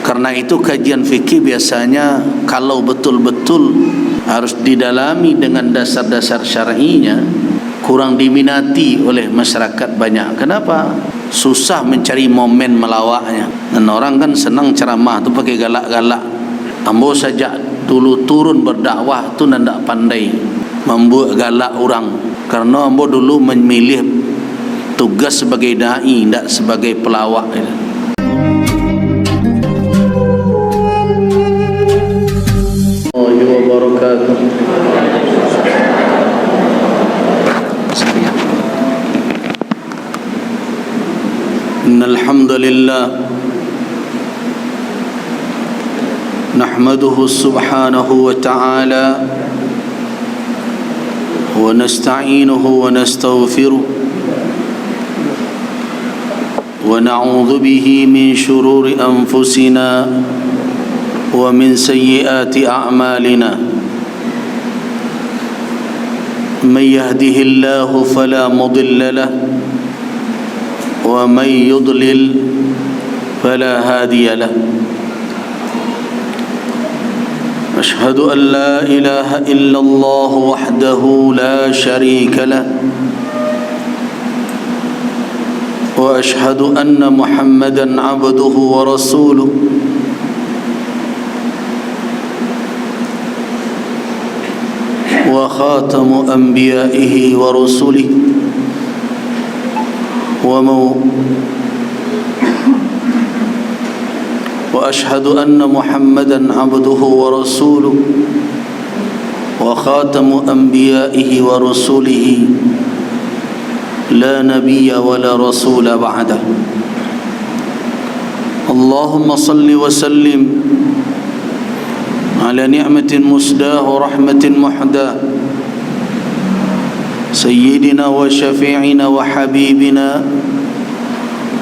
Karena itu kajian fikih biasanya kalau betul-betul harus didalami dengan dasar-dasar syar'inya, kurang diminati oleh masyarakat banyak. Kenapa? Susah mencari momen melawaknya. Dan orang kan senang ceramah tu pakai galak-galak. Ambo saja dulu turun berdakwah tu nandak pandai membuat galak orang. Karena ambo dulu memilih tugas sebagai dai, tidak sebagai pelawak. Wabarakatuh. Innal hamdalillah nahmaduhu subhanahu wa ta'ala wa nasta'inuhu wa nastaghfiruh wa na'udzu bihi min shururi anfusina ومن سيئات أعمالنا من يهده الله فلا مضل له ومن يضلل فلا هادي له أشهد أن لا إله إلا الله وحده لا شريك له وأشهد أن محمدا عبده ورسوله وخاتم أنبيائه ورسله وأشهد أن محمدا عبده ورسوله وخاتم أنبيائه ورسله لا نبي ولا رسول بعده اللهم صل وسلم على نعمة مسداة ورحمة محداة سيدنا وشفيعنا وحبيبنا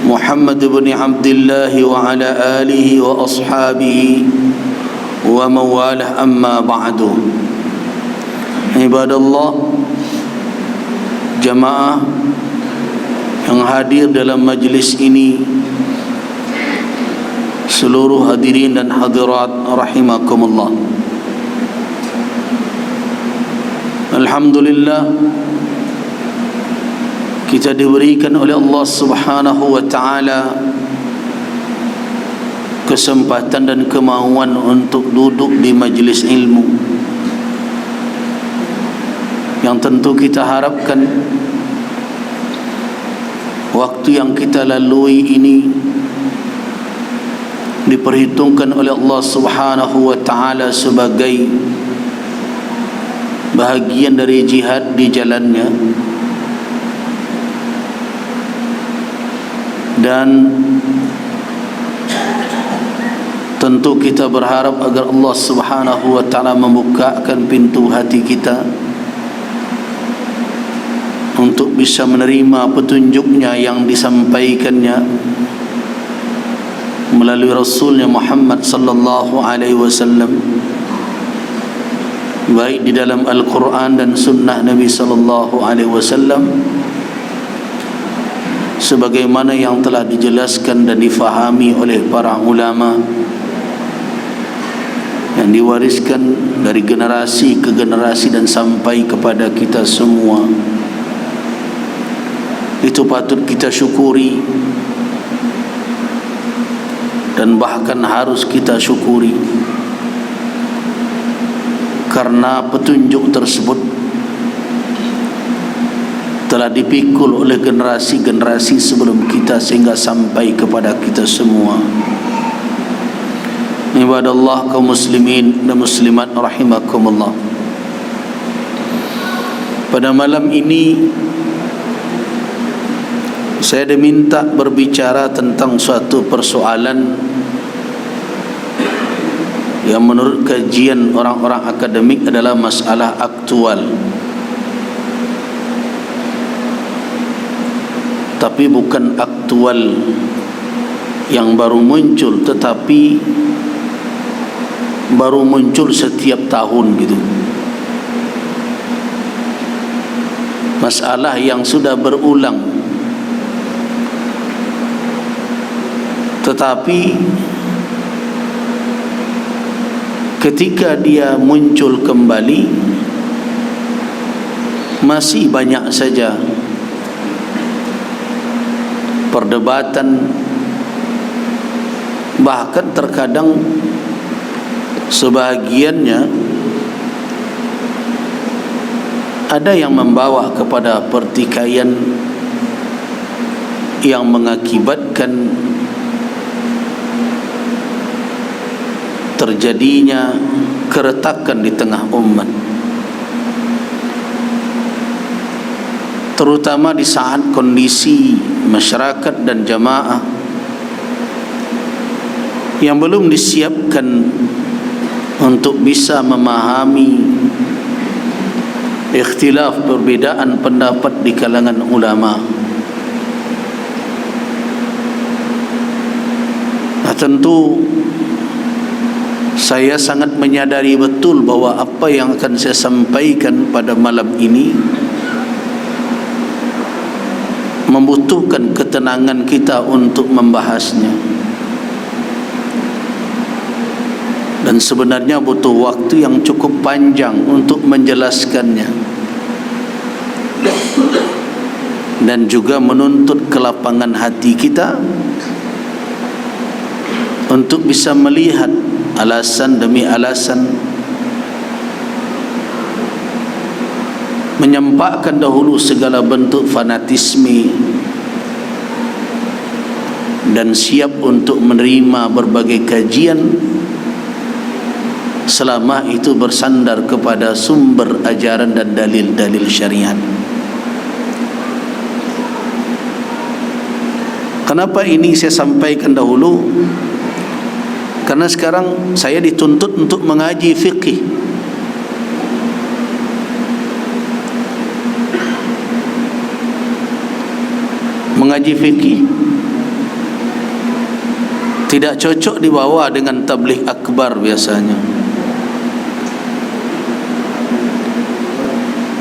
محمد بن عبد الله وعلى آله وأصحابه ومن والاه أما بعد عباد الله jamaah yang hadir dalam majlis ini, seluruh hadirin dan hadirat rahimakumullah. Alhamdulillah, kita diberikan oleh Allah Subhanahu wa taala kesempatan dan kemauan untuk duduk di majlis ilmu, yang tentu kita harapkan waktu yang kita lalui ini diperhitungkan oleh Allah Subhanahu wa taala sebagai bahagian dari jihad di jalannya, dan tentu kita berharap agar Allah Subhanahu wa taala membukakan pintu hati kita untuk bisa menerima petunjuknya yang disampaikannya melalui Rasulnya Muhammad sallallahu alaihi wasallam, baik di dalam Al-Quran dan Sunnah Nabi sallallahu alaihi wasallam, sebagaimana yang telah dijelaskan dan difahami oleh para ulama, yang diwariskan dari generasi ke generasi dan sampai kepada kita semua. Itu patut kita syukuri dan bahkan harus kita syukuri, karena petunjuk tersebut telah dipikul oleh generasi-generasi sebelum kita sehingga sampai kepada kita semua. Ibadallah, kaum muslimin dan muslimat rahimakumullah. Pada malam ini saya diminta berbicara tentang suatu persoalan yang menurut kajian orang-orang akademik adalah masalah aktual, tapi bukan aktual yang baru muncul, tetapi baru muncul setiap tahun gitu. Masalah yang sudah berulang, tetapi ketika dia muncul kembali, masih banyak saja perdebatan, bahkan terkadang sebahagiannya ada yang membawa kepada pertikaian yang mengakibatkan terjadinya keretakan di tengah umat, terutama di saat kondisi masyarakat dan jamaah yang belum disiapkan untuk bisa memahami ikhtilaf, perbedaan pendapat di kalangan ulama. Nah, tentu saya sangat menyadari betul bahwa apa yang akan saya sampaikan pada malam ini membutuhkan ketenangan kita untuk membahasnya, dan sebenarnya butuh waktu yang cukup panjang untuk menjelaskannya, dan juga menuntut kelapangan hati kita untuk bisa melihat alasan demi alasan, menyampaikan dahulu segala bentuk fanatisme, dan siap untuk menerima berbagai kajian selama itu bersandar kepada sumber ajaran dan dalil-dalil syariat. Kenapa ini saya sampaikan dahulu? Karena sekarang saya dituntut untuk mengaji fikih. Mengaji fikih tidak cocok dibawa dengan tabligh akbar biasanya.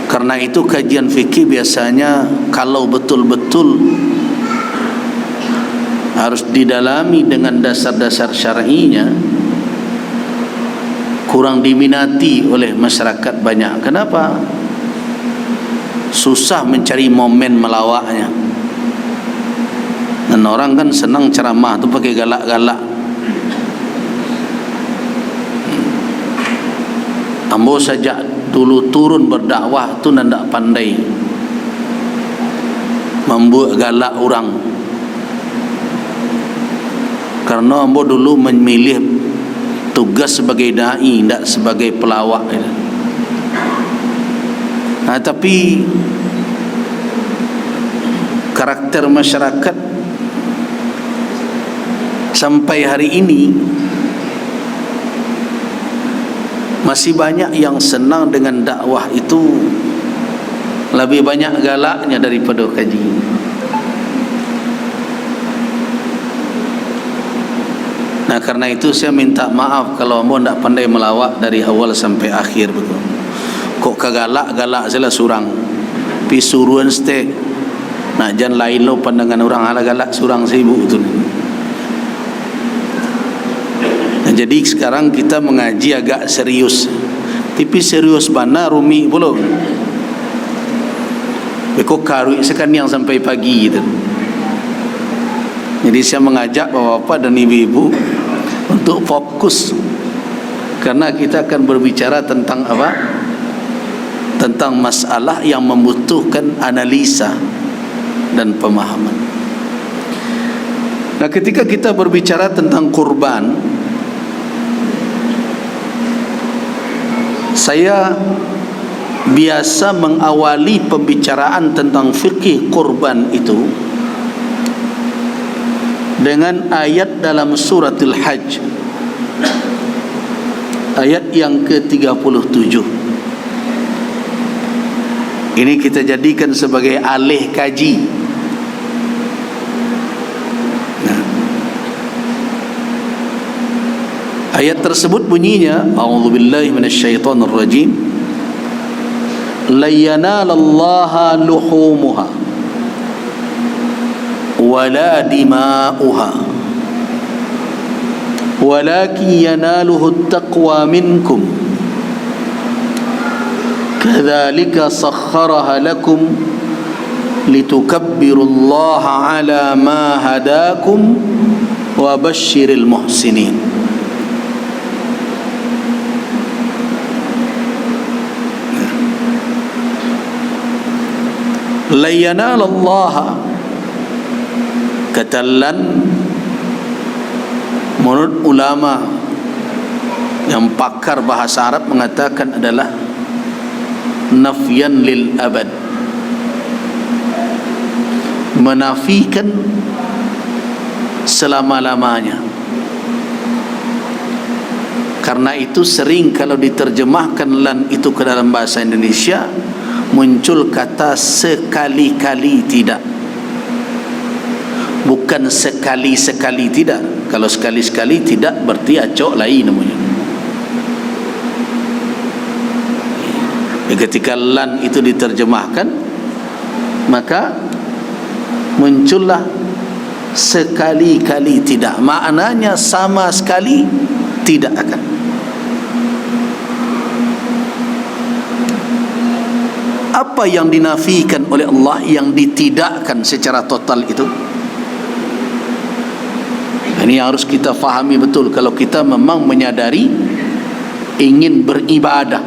Karena itu kajian fikih biasanya kalau betul-betul harus didalami dengan dasar-dasar syar'inya, kurang diminati oleh masyarakat banyak. Kenapa? Susah mencari momen melawaknya. Dan orang kan senang ceramah tu pakai galak-galak. Ambo sejak dulu turun berdakwah tu nandak pandai membuat galak orang. Karena ambo dulu memilih tugas sebagai dai, tidak sebagai pelawak. Nah, tapi karakter masyarakat sampai hari ini masih banyak yang senang dengan dakwah itu, lebih banyak galaknya daripada kaji. Nah, karena itu saya minta maaf kalau ambo tidak pandai melawak dari awal sampai akhir betul. Kok kagalak-galak salah surang. Pi suruhan stek. Nah, jangan lain lo pandangan orang ala galak surang sibuk tu. Nah, jadi sekarang kita mengaji agak serius. Tapi serius mana rumi pula. Bekok karui sekan yang sampai pagi gitu. Jadi saya mengajak bapak-bapak dan ibu-ibu untuk fokus, karena kita akan berbicara tentang apa? Tentang masalah yang membutuhkan analisa dan pemahaman. Nah, ketika kita berbicara tentang kurban, saya biasa mengawali pembicaraan tentang fikih kurban itu dengan ayat dalam suratul Hajj, ayat yang ke-37. Ini kita jadikan sebagai alih kaji. Nah, ayat tersebut bunyinya, a'udzubillahi minasyaitonir rajim, la yanalallaha luhumuha wala dima'uha walakin yanaluhu at-taqwa minkum kadzalika sakhkharaha lakum litukabbirullaha ala ma hadakum wa basyiril muhsinin. La yanalallaha, kata lan menurut ulama yang pakar bahasa Arab mengatakan adalah nafyan lil abad, menafikan selama-lamanya. Karena itu sering kalau diterjemahkan lan itu ke dalam bahasa Indonesia muncul kata sekali-kali tidak, bukan sekali-sekali tidak. Kalau sekali-sekali tidak berarti acok lain namanya. Ketika lan itu diterjemahkan maka muncullah sekali-kali tidak, maknanya sama sekali tidak akan. Apa yang dinafikan oleh Allah, yang ditidakkan secara total itu? Ini yang harus kita fahami betul kalau kita memang menyadari ingin beribadah.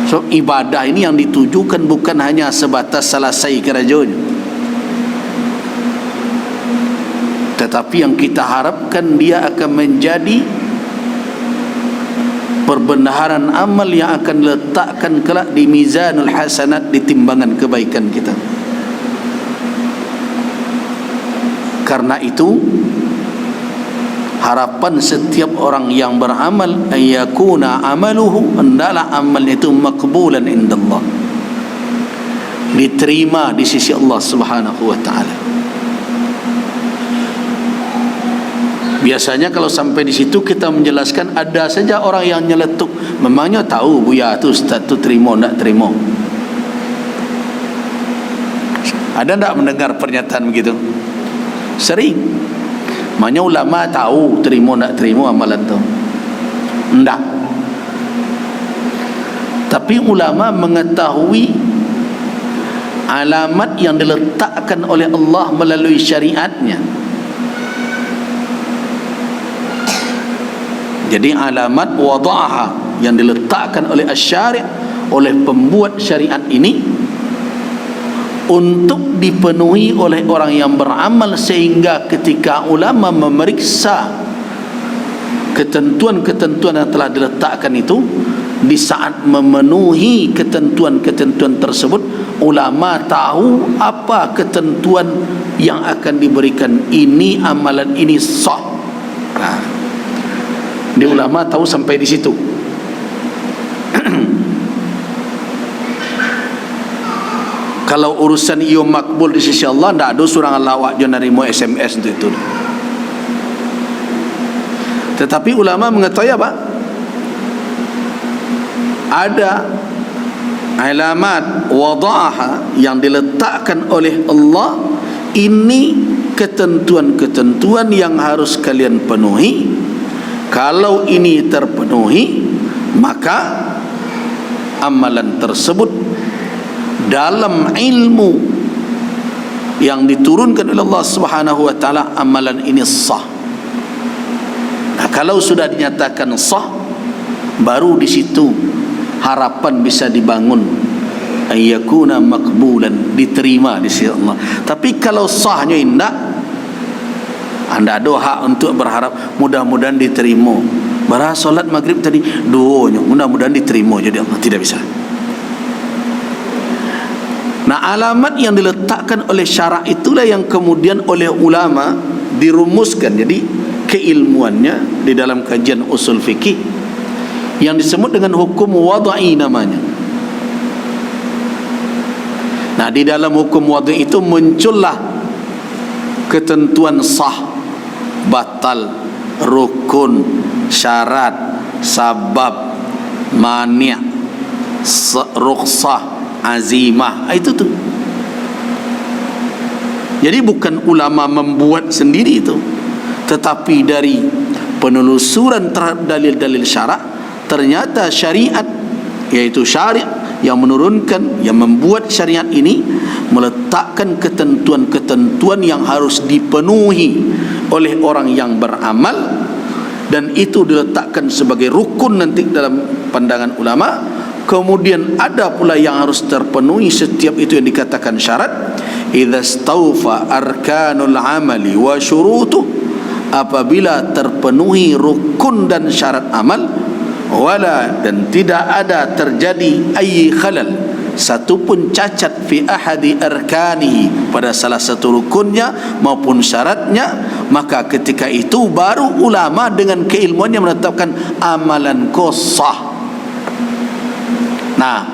So ibadah ini yang ditujukan bukan hanya sebatas selesai kerajanya, tetapi yang kita harapkan dia akan menjadi perbendaharaan amal yang akan letakkan kelak di mizanul hasanat, di timbangan kebaikan kita. Karena itu harapan setiap orang yang beramal ayyakuna amaluhu, hendaklah amalnya itu maqbulan indallah, diterima di sisi Allah Subhanahu wa taala. Biasanya kalau sampai di situ kita menjelaskan, ada saja orang yang nyeletuk, memangnya tahu Buya tu ustaz tu terima tak terima? Ada tak mendengar pernyataan begitu? Sering. Maknanya ulama tahu terima tak terima amalan tu? Enggak. Tapi ulama mengetahui alamat yang diletakkan oleh Allah melalui syariatnya. Jadi alamat wada'aha yang diletakkan oleh asy-syari', oleh pembuat syariat ini untuk dipenuhi oleh orang yang beramal, sehingga ketika ulama memeriksa ketentuan-ketentuan yang telah diletakkan itu, di saat memenuhi ketentuan-ketentuan tersebut, ulama tahu apa ketentuan yang akan diberikan. Ini amalan ini sah. Di ulama tahu sampai di situ. Kalau urusan iyo makbul di sisi Allah, tidak ada surang Allah awak je nerima SMS itu. Tetapi ulama mengetahui apa? Ada alamat wada'aha yang diletakkan oleh Allah. Ini ketentuan-ketentuan yang harus kalian penuhi. Kalau ini terpenuhi, maka amalan tersebut dalam ilmu yang diturunkan oleh Allah Subhanahu wa taala, amalan ini sah. Nah, kalau sudah dinyatakan sah, baru di situ harapan bisa dibangun, ayyakuna maqbulan, diterima di sisi Allah. Tapi kalau sahnya indah, anda ada hak untuk berharap mudah-mudahan diterima. Barang solat maghrib tadi doanya mudah-mudahan diterima jadi Allah, tidak bisa. Nah, alamat yang diletakkan oleh syarak itulah yang kemudian oleh ulama dirumuskan. Jadi keilmuannya di dalam kajian usul fikih yang disebut dengan hukum wad'i namanya. Nah, di dalam hukum wad'i itu muncullah ketentuan sah, batal, rukun, syarat, sabab, mani', rukhsah, azimah. Itu tuh. Jadi bukan ulama membuat sendiri itu, Tetapi dari penelusuran terhadap dalil-dalil syarak, ternyata syariat, yaitu syariat yang menurunkan, yang membuat syariat ini meletakkan ketentuan-ketentuan yang harus dipenuhi oleh orang yang beramal, dan itu diletakkan sebagai rukun nanti dalam pandangan ulama. Kemudian ada pula yang harus terpenuhi setiap itu yang dikatakan syarat. Idza stawfa arkanul amali wa syurutuh, apabila terpenuhi rukun dan syarat amal, wala, dan tidak ada terjadi ayyi khalal, satu pun cacat, fi ahadi arkanihi, pada salah satu rukunnya maupun syaratnya, maka ketika itu baru ulama dengan keilmuannya menetapkan amalan kau sah. Nah,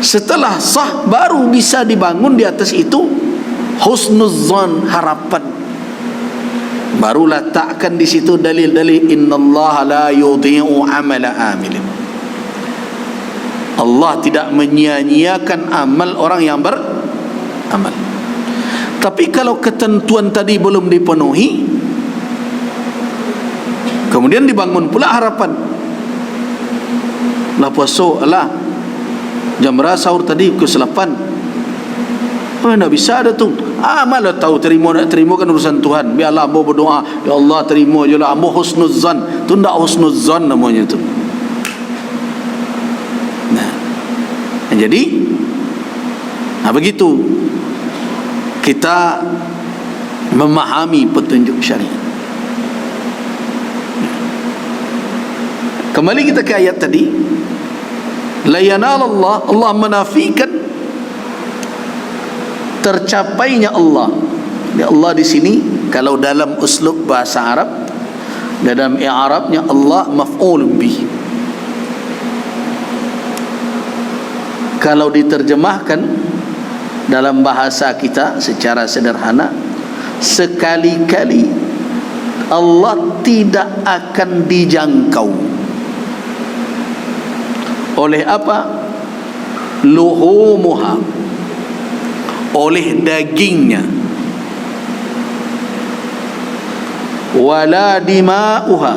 setelah sah baru bisa dibangun di atas itu husnuzzan, harapan. Baru letakkan di situ dalil-dalil, innallaha la yudhi'u amala amilin. Allah tidak menyia-nyiakan amal orang yang beramal. Tapi kalau ketentuan tadi belum dipenuhi, kemudian dibangun pula harapan. Lah puasa lah jam berapa sahur tadi pukul 8. Tak bisa ada tu. Malah tahu terima nak terima kan urusan Tuhan. Biarlah ambo berdoa, ya Allah terima je lah. Ambo husnuzzan. Tu tak husnuzzan namanya tu. Nah, jadi begitu kita memahami petunjuk syariat. Kembali kita ke ayat tadi. La yanalallah, Allah menafikan tercapainya Allah. Ya, Allah di sini kalau dalam uslub bahasa Arab, dalam i'rabnya Allah maf'ul bih. Kalau diterjemahkan dalam bahasa kita secara sederhana, sekali-kali Allah tidak akan dijangkau oleh apa? Luhumuha, oleh dagingnya, wala dima'uha,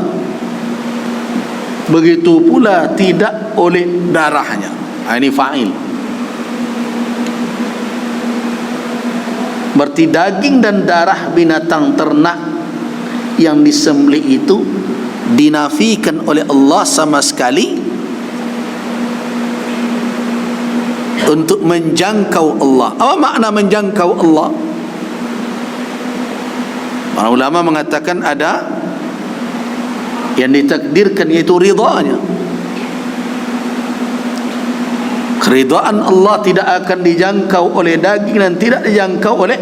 begitu pula tidak oleh darahnya. Ini fa'il. Berarti daging dan darah binatang ternak yang disembelih itu dinafikan oleh Allah sama sekali untuk menjangkau Allah. Apa makna menjangkau Allah? Para ulama mengatakan ada yang ditakdirkan, yaitu ridhanya. Keridhaan Allah tidak akan dijangkau oleh daging dan tidak dijangkau oleh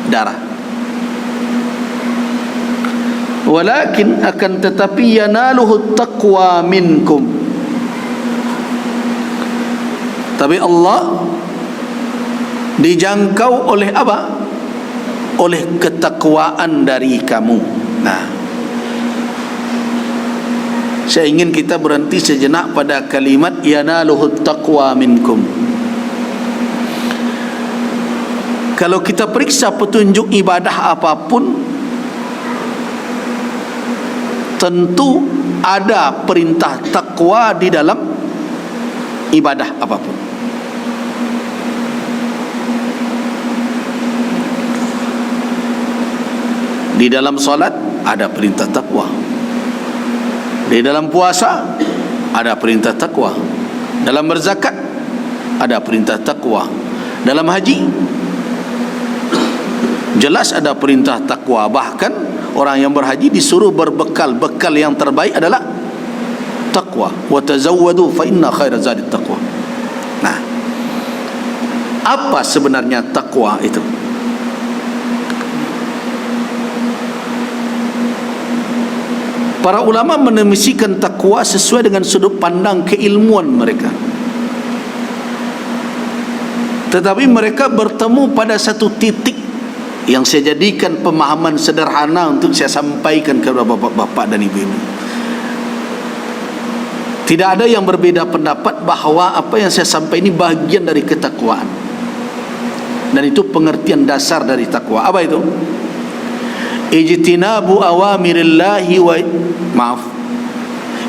darah. Walakin, akan tetapi, yanaluhu taqwa minkum, tapi Allah dijangkau oleh apa? Oleh ketakwaan dari kamu. Nah, saya ingin kita berhenti sejenak pada kalimat yanaluhu taqwa minkum. Kalau kita periksa petunjuk ibadah apapun, tentu ada perintah takwa di dalam ibadah apapun. Di dalam solat ada perintah takwa. Di dalam puasa ada perintah takwa. Dalam berzakat ada perintah takwa. Dalam haji jelas ada perintah takwa. Bahkan orang yang berhaji disuruh berbekal. Bekal yang terbaik adalah takwa. Wa tazawwadu fa inna khaira zadit taqwa. Nah, apa sebenarnya takwa itu? Para ulama mendefinisikan takwa sesuai dengan sudut pandang keilmuan mereka. Tetapi mereka bertemu pada satu titik yang saya jadikan pemahaman sederhana untuk saya sampaikan kepada bapak-bapak dan ibu-ibu. Tidak ada yang berbeda pendapat bahawa apa yang saya sampaikan ini bahagian dari ketakwaan. Dan itu pengertian dasar dari takwa. Apa itu? ijtinabu awamirillahi wa maaf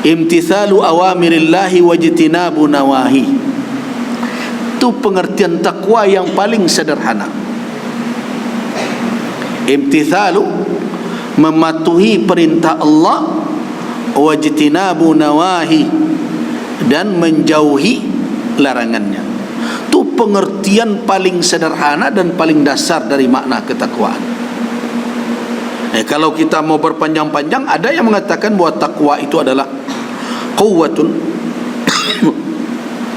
imtithalu awamirillahi wa ijtinabu nawahi. Itu pengertian takwa yang paling sederhana. Imtithalu, mematuhi perintah Allah, wa ijtinabu nawahi, dan menjauhi larangannya. Itu pengertian paling sederhana dan paling dasar dari makna ketakwaan. Kalau kita mau berpanjang-panjang, ada yang mengatakan bahwa takwa itu adalah quwwatun,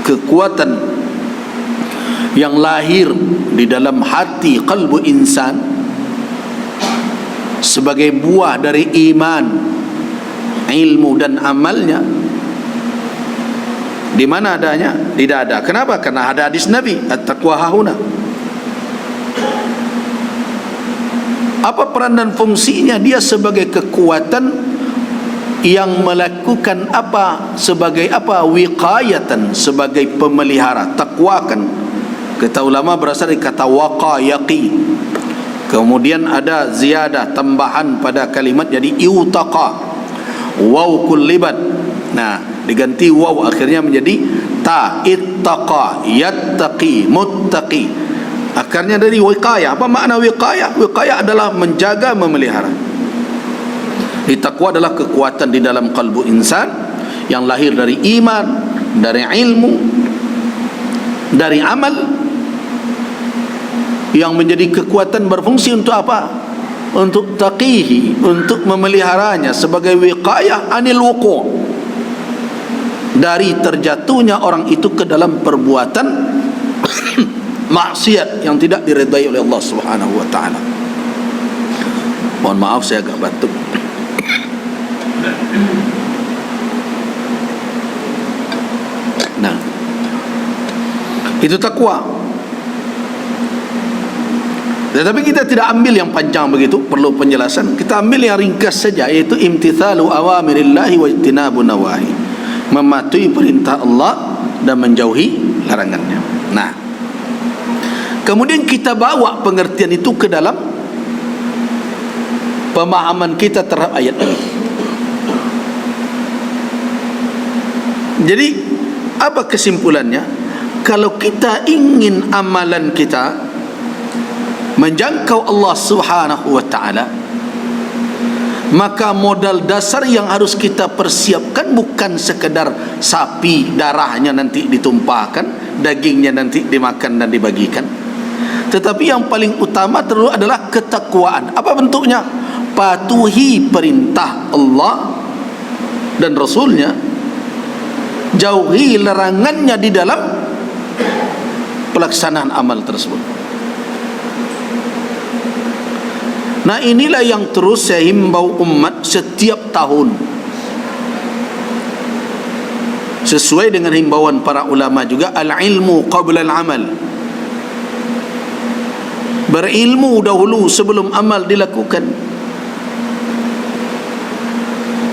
kekuatan yang lahir di dalam hati qalbu insan sebagai buah dari iman, ilmu dan amalnya. Di mana adanya? Di dada. Kenapa? Karena ada hadis Nabi, at-taqwa hahuna. Apa peran dan fungsinya? Dia sebagai kekuatan yang melakukan apa? Sebagai apa? Wiqayatan, sebagai pemelihara. Takwa kan, kata ulama, berasal dari kata waqa yaqi. Kemudian ada ziyadah, tambahan pada kalimat, jadi iutaqa, waw kullibat. Nah, diganti waw akhirnya menjadi ta, ittaqa, yattaqi, muttaqi. Akarnya dari wiqayah. Apa makna wiqayah? Wiqayah adalah menjaga, memelihara. Di takwa adalah kekuatan di dalam kalbu insan yang lahir dari iman, dari ilmu, dari amal, yang menjadi kekuatan berfungsi untuk apa? Untuk taqihi, untuk memeliharanya sebagai wiqayah anil wuqu', dari terjatuhnya orang itu ke dalam perbuatan maksiat yang tidak diredai oleh Allah Subhanahu wa taala. Mohon maaf saya agak batuk. Nah, itu takwa. Tetapi kita tidak ambil yang panjang begitu, perlu penjelasan. Kita ambil yang ringkas saja, yaitu imtithalu awamirillahi wa ijtinabu nawahi, mematuhi perintah Allah dan menjauhi larangannya. Nah, kemudian kita bawa pengertian itu ke dalam pemahaman kita terhadap ayat ini. Jadi apa kesimpulannya? Kalau kita ingin amalan kita menjangkau Allah Subhanahu wa taala, maka modal dasar yang harus kita persiapkan bukan sekedar sapi darahnya nanti ditumpahkan, dagingnya nanti dimakan dan dibagikan, tetapi yang paling utama terlalu adalah ketakwaan. Apa bentuknya? Patuhi perintah Allah dan Rasulnya, jauhi larangannya di dalam pelaksanaan amal tersebut. Nah, inilah yang terus saya himbau umat setiap tahun, sesuai dengan himbauan para ulama juga, al-ilmu qabla al-amal. Berilmu dahulu sebelum amal dilakukan.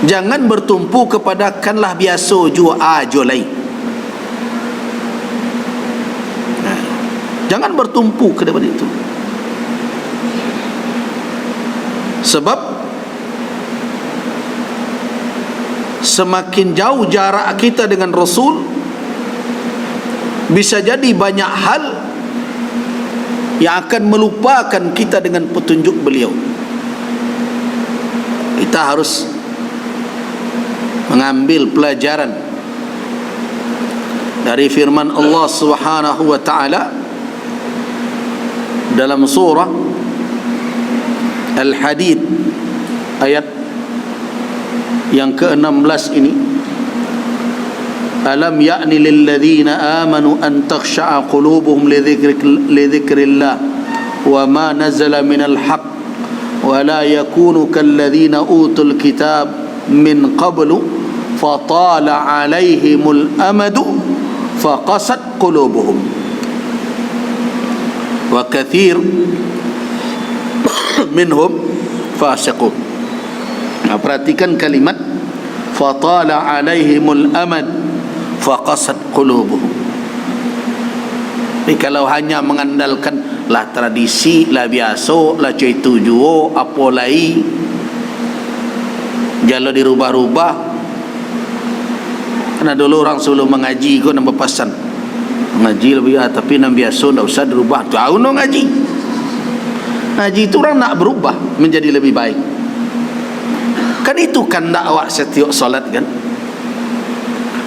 Jangan bertumpu kepada kanlah biasa jua ajolai. Nah, jangan bertumpu kepada itu. Sebab semakin jauh jarak kita dengan Rasul, bisa jadi banyak hal yang akan melupakan kita dengan petunjuk beliau. Kita harus mengambil pelajaran dari firman Allah Subhanahu wa taala dalam surah Al-Hadid ayat yang ke-16 ini. Alam ya'ni lil ladzina amanu an takhsha'a qulubuhum li dzikrillah wa ma nazala minal haqq wa la yakunu kal ladzina utul kitab min qablu fatala 'alaihimul amadu faqasat qulubuhum wa katsir minhum fasiqun. Nah, perhatikan kalimat fatala alaihimul amad faqasat qulubuhum. Tapi kalau hanya mengandalkan lah tradisi, lah biasa, lah cuy tujuh, apa lagi, jalan dirubah-rubah. Karena dulu orang sebelum mengaji kau nampak pesan, mengaji lebih tapi nam biasa, tak usah dirubah. Tahu no ngaji. Ngaji itu orang nak berubah menjadi lebih baik. Kan itu kan dakwah setiap solat kan.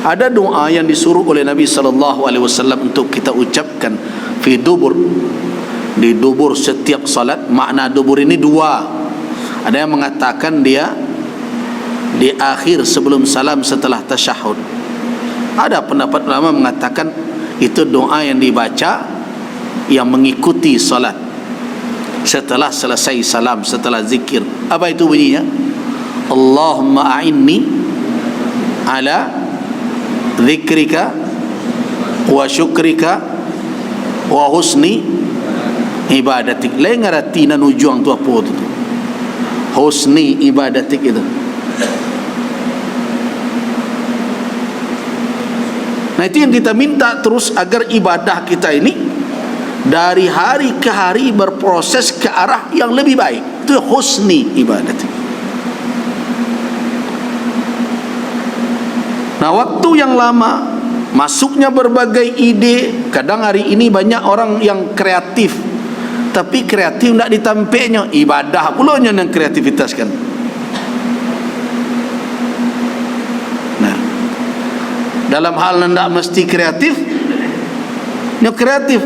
Ada doa yang disuruh oleh Nabi SAW untuk kita ucapkan fi dubur, di dubur setiap salat. Makna dubur ini dua. Ada yang mengatakan dia di akhir sebelum salam setelah tasyahud. Ada pendapat ulama mengatakan itu doa yang dibaca yang mengikuti salat setelah selesai salam, setelah zikir. Apa itu bunyinya? Allahumma a'inni ala zikrika wa syukrika wa husni ibadatik. Lain ngerti na nujuang tu apa tu, husni ibadatik itu. Nah itu yang kita minta terus, agar ibadah kita ini dari hari ke hari berproses ke arah yang lebih baik. Itu husni ibadatik. Nah waktu yang lama masuknya berbagai ide. Kadang hari ini banyak orang yang kreatif, tapi kreatif tidak ditampaknya. Ibadah pula yang kreativitas kan. Nah dalam hal tidak mesti kreatif, yang kreatif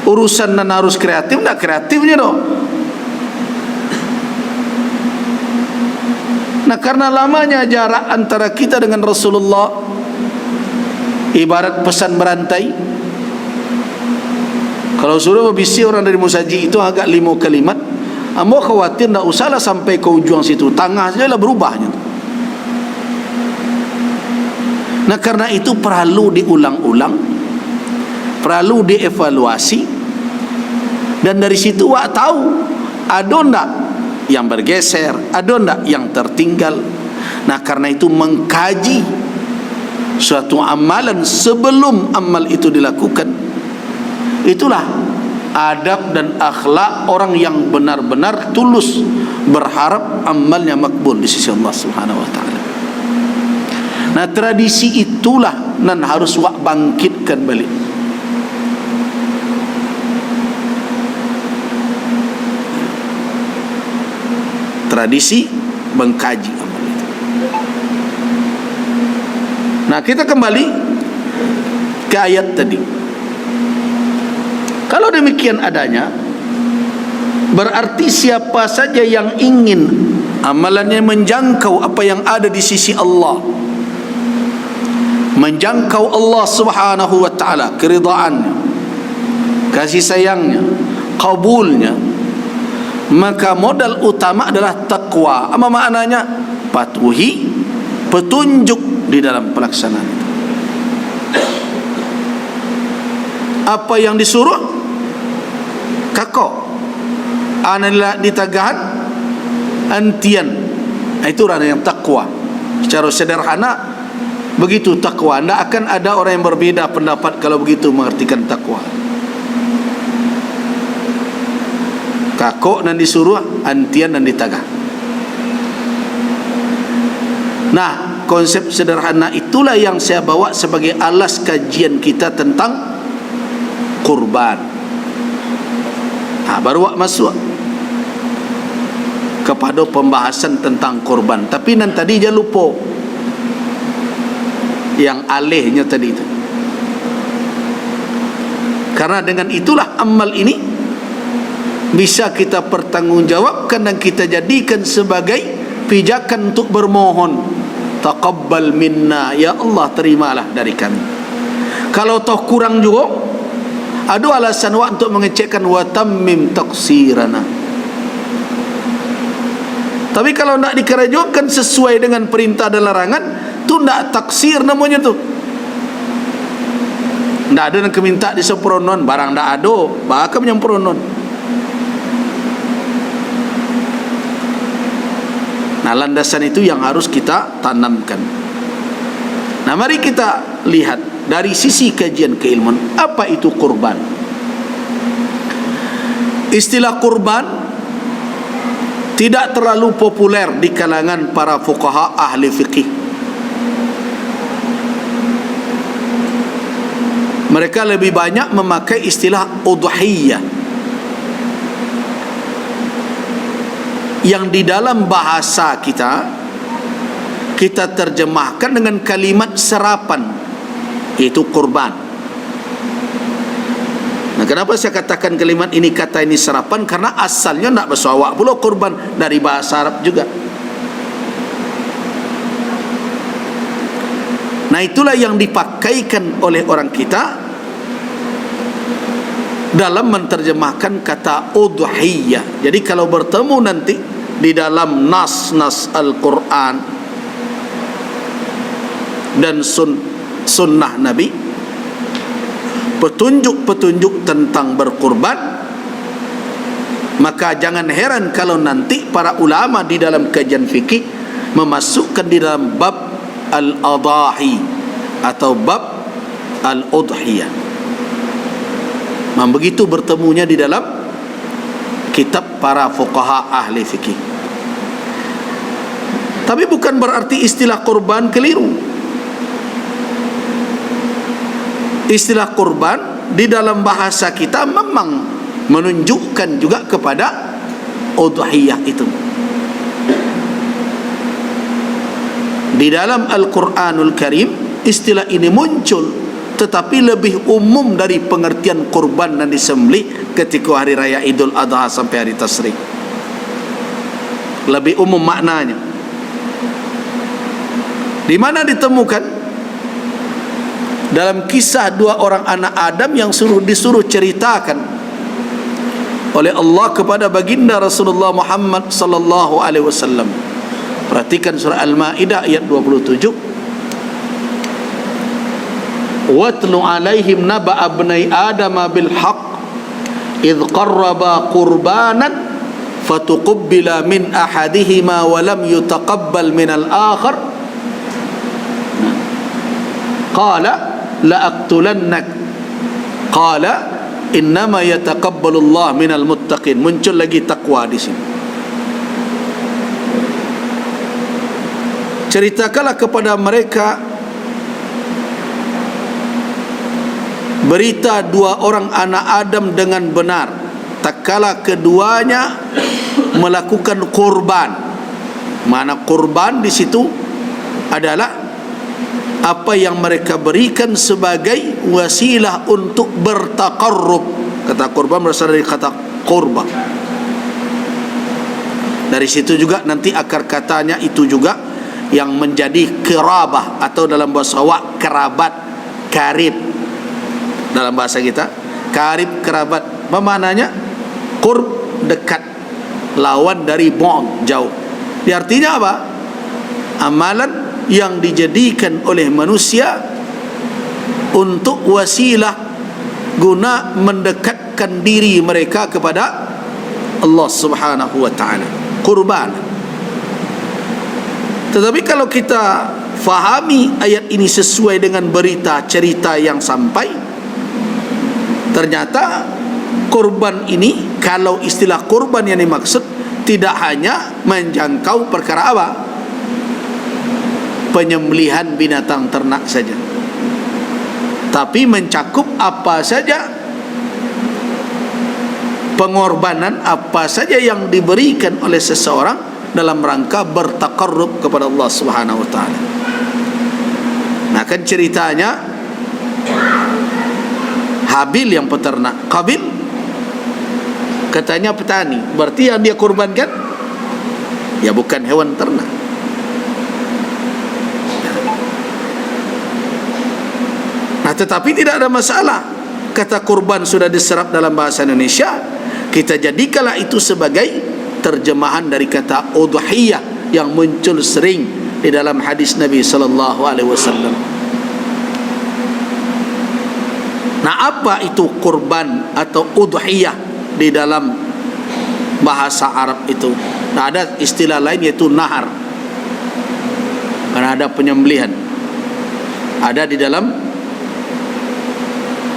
urusan dan harus kreatif, tidak kreatifnya dong. Nah karena lamanya jarak antara kita dengan Rasulullah, ibarat pesan berantai. Kalau sudah berbisi orang dari Musaji itu agak 5 kalimat, ambo khawatir tidak usahlah sampai ke ujung situ, tengah saja lah berubahnya. Nah karena itu perlu diulang-ulang, perlu dievaluasi, dan dari situ wak tahu ada ndak yang bergeser, ada ndak yang tertinggal. Nah karena itu mengkaji suatu amalan sebelum amal itu dilakukan, itulah adab dan akhlak orang yang benar-benar tulus berharap amalnya makbul di sisi Allah Subhanahu wa taala. Nah tradisi itulah nan harus wak bangkitkan balik. Tradisi mengkaji amal itu. Nah kita kembali ke ayat tadi. Kalau demikian adanya, berarti siapa saja yang ingin amalannya menjangkau apa yang ada di sisi Allah, menjangkau Allah Subhanahu wa taala, keridhaannya, kasih sayangnya, kabulnya, maka modal utama adalah takwa. Apa maknanya? Patuhi petunjuk di dalam pelaksanaan itu. Apa yang disuruh kakok analah ditagahan antian. Itu orang yang takwa. Secara sederhana begitu takwa. Tidak akan ada orang yang berbeda pendapat kalau begitu mengartikan takwa. Kakok dan disuruh, antian dan ditagah. Nah konsep sederhana itulah yang saya bawa sebagai alas kajian kita tentang kurban. Nah, baru masuk kepada pembahasan tentang kurban. Tapi nanti tadi jangan lupa yang alihnya tadi itu. Karena dengan itulah amal ini bisa kita pertanggungjawabkan dan kita jadikan sebagai pijakan untuk bermohon, taqabbal minna, ya Allah terimalah dari kami. Kalau toh kurang juga, ada alasan untuk mengecekkan wa tammim taqsirana. Tapi kalau tidak dikerjakan sesuai dengan perintah dan larangan, tu tidak taksir namanya tu. Tidak ada yang keminta disempronon, barang tidak ada, bahkan menyempronon. Nah landasan itu yang harus kita tanamkan. Nah mari kita lihat dari sisi kajian keilmuan, apa itu kurban? Istilah kurban tidak terlalu populer di kalangan para fuqaha ahli fikih. Mereka lebih banyak memakai istilah udhiyah, yang di dalam bahasa kita terjemahkan dengan kalimat serapan, yaitu kurban. Nah, kenapa saya katakan kalimat ini, kata ini serapan? Karena asalnya nak bersawak pula kurban, dari bahasa Arab juga. Nah, itulah yang dipakaikan oleh orang kita dalam menerjemahkan kata udhiyah. Jadi kalau bertemu nanti di dalam nas-nas Al-Quran dan sunnah Nabi, petunjuk-petunjuk tentang berkurban, maka jangan heran kalau nanti para ulama di dalam kajian fikih memasukkan di dalam bab al-adahi atau bab al-udhiyah. Begitu bertemunya di dalam kitab para fuqaha ahli fikih. Tapi bukan berarti istilah kurban keliru. Istilah kurban di dalam bahasa kita memang menunjukkan juga kepada udhiyah itu. Di dalam Al-Quranul Karim istilah ini muncul, tetapi lebih umum dari pengertian kurban dan disembelih ketika hari raya Idul Adha sampai hari Tasyrik. Lebih umum maknanya. Di mana ditemukan? Dalam kisah dua orang anak Adam yang disuruh ceritakan oleh Allah kepada baginda Rasulullah Muhammad sallallahu alaihi wasallam. Perhatikan surah Al-Maidah ayat 27. Watlu alaihim naba'a ibnai Adam bil haqq idh qarraba qurbanan fatuqabbala min ahadihima wa lam yutaqabbal min al-akhar qala la'aqtulannak qala innama yataqabbalu Allah minal muttaqin. Muncul lagi takwa di sini. Ceritakanlah kepada mereka berita dua orang anak Adam dengan benar, tak kala keduanya melakukan kurban. Mana kurban di situ adalah apa yang mereka berikan sebagai wasilah untuk bertaqarrub. Kata kurban berasal dari kata qurba. Dari situ juga nanti akar katanya itu juga yang menjadi kerabah, atau dalam bahasa Arab kerabat, karib. Dalam bahasa kita karib, kerabat. Apa maknanya? Qurb, dekat. Lawan dari bu'd, jauh. Dia artinya apa? Amalan yang dijadikan oleh manusia untuk wasilah guna mendekatkan diri mereka kepada Allah Subhanahu wa ta'ala. Kurban. Tetapi kalau kita fahami ayat ini sesuai dengan berita cerita yang sampai, ternyata kurban ini, kalau istilah kurban yang dimaksud tidak hanya menjangkau perkara apa? Penyembelihan binatang ternak saja, tapi mencakup apa saja, pengorbanan apa saja yang diberikan oleh seseorang dalam rangka bertaqarrub kepada Allah Subhanahu wa taala. Nah, kan ceritanya Habil yang peternak, Qabil katanya petani. Berarti yang dia kurbankan ya bukan hewan ternak. Nah, tetapi tidak ada masalah. Kata kurban sudah diserap dalam bahasa Indonesia, kita jadikanlah itu sebagai terjemahan dari kata udhiyah yang muncul sering di dalam hadis Nabi sallallahu alaihi wasallam. Nah, apa itu kurban atau udhiyah di dalam bahasa Arab itu? Nah, ada istilah lain yaitu nahar. Karena ada penyembelihan. Ada di dalam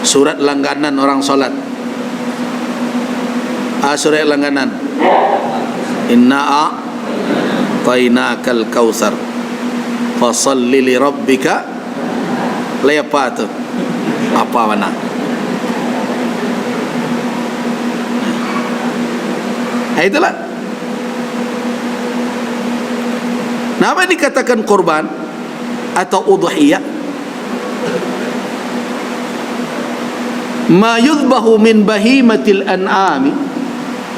surat langganan orang solat. Surat langganan. Inna a'tainakal kautsar fasalli li rabbika. Apa tu? Apa mana? Itulah. Nama dikatakan korban atau udhiyah? Ma yudbahu min bahimatil an'ami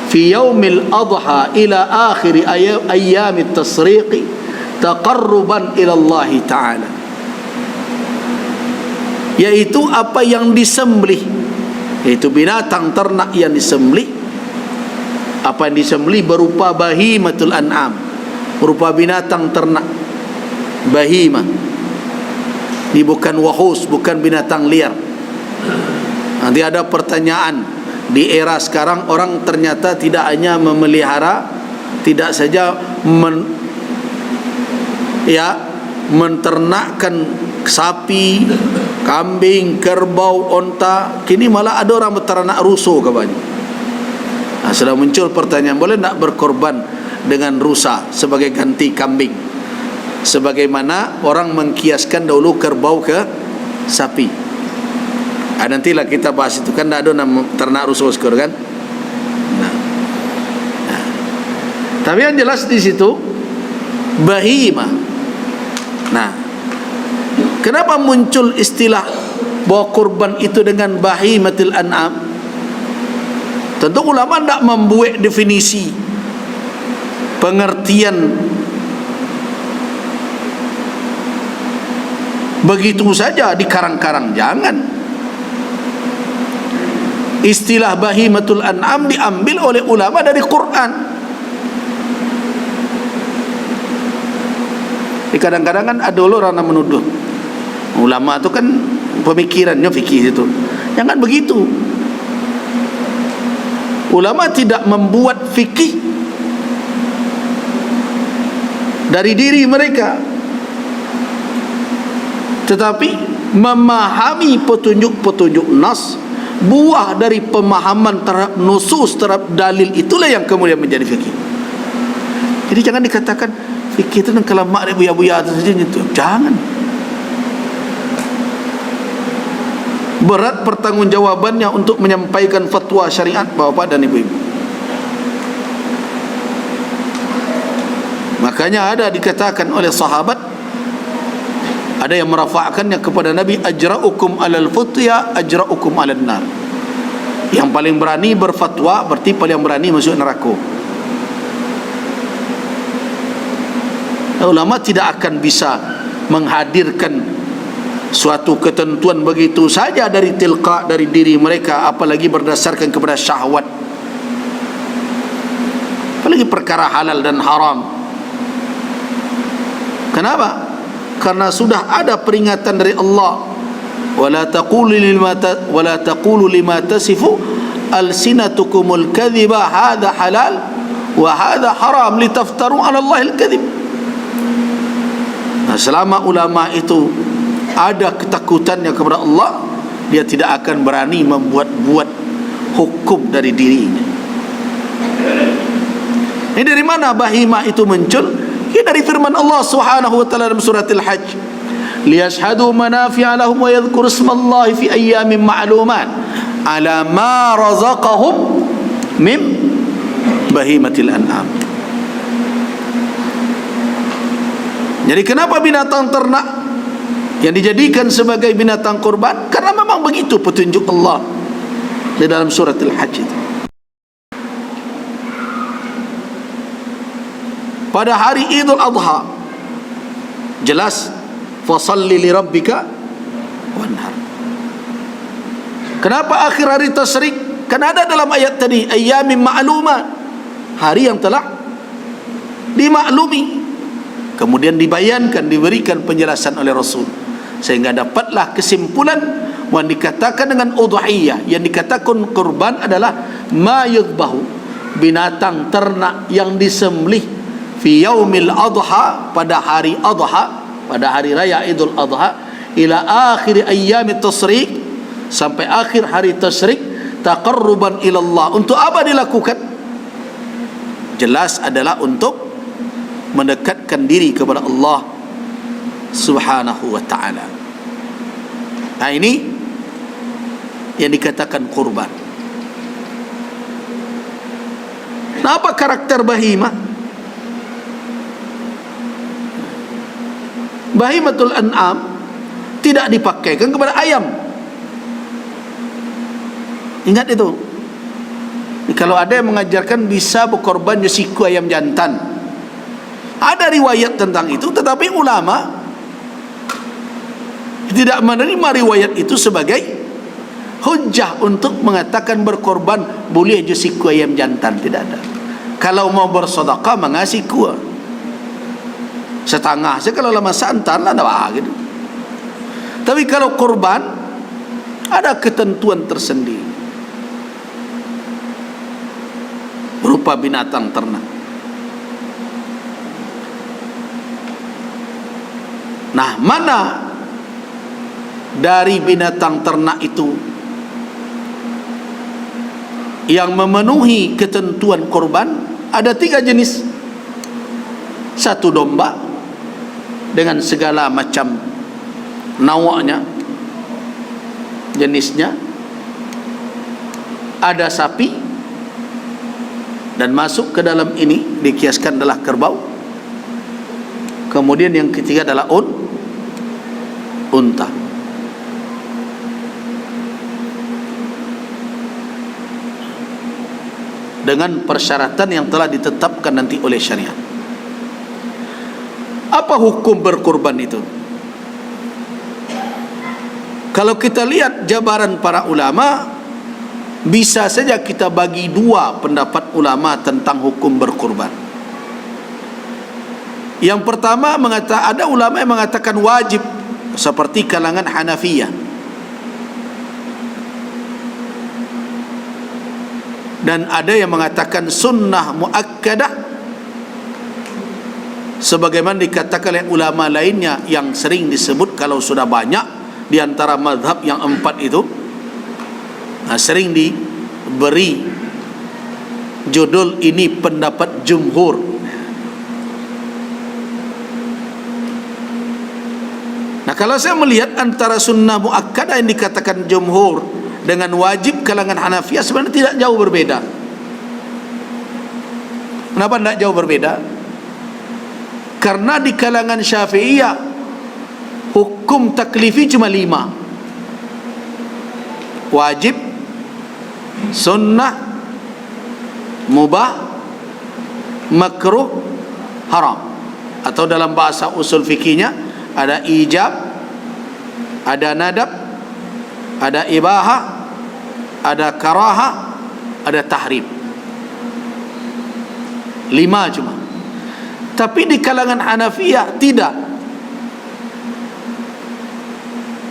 fi yaumil adha ila akhir ayyamit tasriqi taqarruban ila Allah Ta'ala, yaitu apa yang disembelih, yaitu binatang ternak yang disembelih. Apa yang disembelih berupa bahimatul an'am, berupa binatang ternak, bahimah. Ini bukan wahus, bukan binatang liar. Nanti ada pertanyaan, di era sekarang orang ternyata tidak hanya memelihara, tidak saja menternakkan sapi, kambing, kerbau, onta. Kini malah ada orang beternak rusa katanya. Sudah muncul pertanyaan, boleh tak berkorban dengan rusa sebagai ganti kambing, sebagaimana orang mengkiaskan dahulu kerbau ke sapi. Nantilah kita bahas itu, kan tak ada nama ternak rusa sekarang kan. Tapi yang jelas di situ bahimah. Kenapa muncul istilah bahwa kurban itu dengan bahimatil an'am? Tentu ulama tidak membuat definisi, pengertian begitu saja di karang-karang. Jangan. Istilah bahimatul an'am diambil oleh ulama dari Quran. Kadang-kadang kan ada orang yang menuduh ulama itu kan pemikirannya fikih itu. Jangan begitu. Ulama tidak membuat fikih dari diri mereka, tetapi memahami petunjuk-petunjuk nas, buah dari pemahaman terhadap nusus, terhadap dalil, itulah yang kemudian menjadi fikih. Jadi jangan dikatakan fikih itu dan kelamak dia buya-buya saja itu. Jangan. Berat pertanggungjawabannya untuk menyampaikan fatwa syariat bapak dan ibu-ibu. Makanya ada dikatakan oleh sahabat, ada yang merafa'kannya kepada Nabi, ajra'ukum alal futya ajra'ukum alal nar. Yang paling berani berfatwa berarti paling berani masuk neraka. Ulama tidak akan bisa menghadirkan suatu ketentuan begitu saja dari tilqa, dari diri mereka, apalagi berdasarkan kepada syahwat, apalagi perkara halal dan haram. Kenapa? Karena sudah ada peringatan dari Allah, wala taqulu lima tasifu alsinatukumul kadhiba hadha halal wa hadha haram litaftaru 'ala Allahil kadhib. Nah, selama ulama itu ada ketakutannya kepada Allah, dia tidak akan berani membuat-buat hukum dari dirinya. Ini dari mana bahimah itu muncul? Ya dari firman Allah Subhanahu wa taala dalam surah Al-Hajj, liyashhadu manafi'a lahum wa yadhkuru ismallahi fi ayyamin ma'lumat ala ma razaqahum min bahimatil an'am. Jadi kenapa binatang ternak yang dijadikan sebagai binatang kurban? Karena memang begitu petunjuk Allah di dalam surat Al-Hajj itu. Pada hari Idul Adha jelas fasalli li rabbika wanhar. Kenapa akhir hari tasyrik? Karena ada dalam ayat tadi ayyamin ma'lumat, hari yang telah dimaklumi. Kemudian dibayankan, diberikan penjelasan oleh Rasul, sehingga dapatlah kesimpulan yang dikatakan dengan udhiyah, yang dikatakan kurban adalah ma yudbahu, binatang ternak yang disembelih fi yaumil adha, pada hari adha, pada hari raya Idul Adha, ila akhir ayyamit tasyrik, sampai akhir hari tasyrik, taqarruban ila Allah. Untuk apa dilakukan? Jelas adalah untuk mendekatkan diri kepada Allah Subhanahu wa ta'ala. Nah, ini yang dikatakan kurban. Nah, apa karakter bahimah? Bahimatul an'am tidak dipakaikan kepada ayam. Ingat itu. Kalau ada yang mengajarkan bisa berkorban siku ayam jantan, ada riwayat tentang itu, tetapi ulama tidak menerima riwayat itu sebagai hujjah untuk mengatakan berkorban boleh je siku ayam jantan. Tidak ada. Kalau mau bersedekah mengasih kuah setengah saja, kalau lama santan lah dah gitu. Tapi kalau korban ada ketentuan tersendiri berupa binatang ternak. Nah, mana dari binatang ternak itu yang memenuhi ketentuan korban? Ada 3 jenis. 1 domba dengan segala macam nawaknya, jenisnya. Ada sapi, dan masuk ke dalam ini dikiaskan adalah kerbau. Kemudian yang ketiga adalah unta. Dengan persyaratan yang telah ditetapkan nanti oleh syariat. Apa hukum berkorban itu? Kalau kita lihat jabaran para ulama, bisa saja kita bagi 2 pendapat ulama tentang hukum berkorban. Yang pertama, ada ulama yang mengatakan wajib, seperti kalangan Hanafiyah. Dan ada yang mengatakan sunnah muakkadah, sebagaimana dikatakan oleh ulama lainnya yang sering disebut kalau sudah banyak di antara mazhab yang 4 itu, sering diberi judul ini pendapat jumhur. Nah, kalau saya melihat antara sunnah muakkadah yang dikatakan jumhur dengan wajib kalangan Hanafiyah sebenarnya tidak jauh berbeda. Kenapa tidak jauh berbeda? Karena di kalangan Syafi'iyah hukum taklifi cuma 5: wajib, sunnah, mubah, makruh, haram. Atau dalam bahasa usul fikihnya ada ijab, ada nadab, ada ibahah, ada karahah, ada tahrim. 5 cuma. Tapi di kalangan Hanafiyah tidak.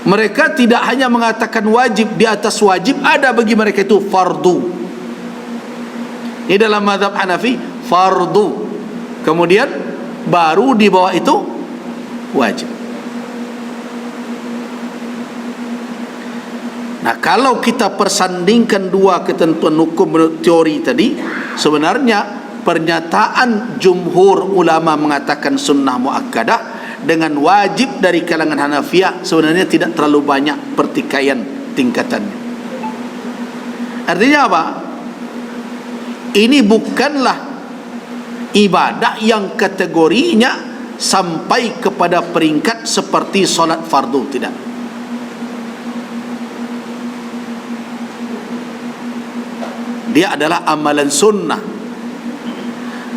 Mereka tidak hanya mengatakan wajib, di atas wajib ada bagi mereka itu fardu. Ini dalam mazhab Hanafi fardu. Kemudian baru di bawah itu wajib. Nah, kalau kita persandingkan 2 ketentuan hukum menurut teori tadi, sebenarnya pernyataan jumhur ulama mengatakan sunnah muakkadah dengan wajib dari kalangan Hanafiyah sebenarnya tidak terlalu banyak pertikaian tingkatannya. Artinya apa? Ini bukanlah ibadah yang kategorinya sampai kepada peringkat seperti solat fardu, tidak. Dia adalah amalan sunnah,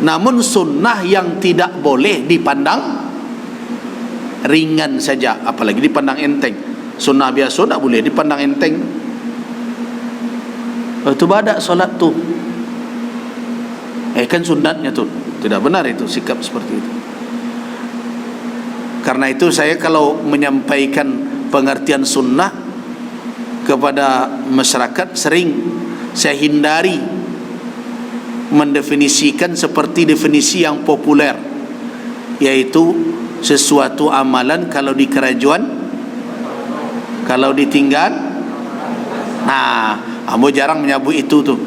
namun sunnah yang tidak boleh dipandang ringan saja, apalagi dipandang enteng. Sunnah biasa tak boleh dipandang enteng. Itu badak solat tu, kan sunatnya tu. Tidak benar itu sikap seperti itu. Karena itu saya kalau menyampaikan pengertian sunnah kepada masyarakat, sering saya hindari mendefinisikan seperti definisi yang populer, yaitu sesuatu amalan kalau di kerajuan Kalau ditinggal, nah, ambo jarang menyebut itu tuh.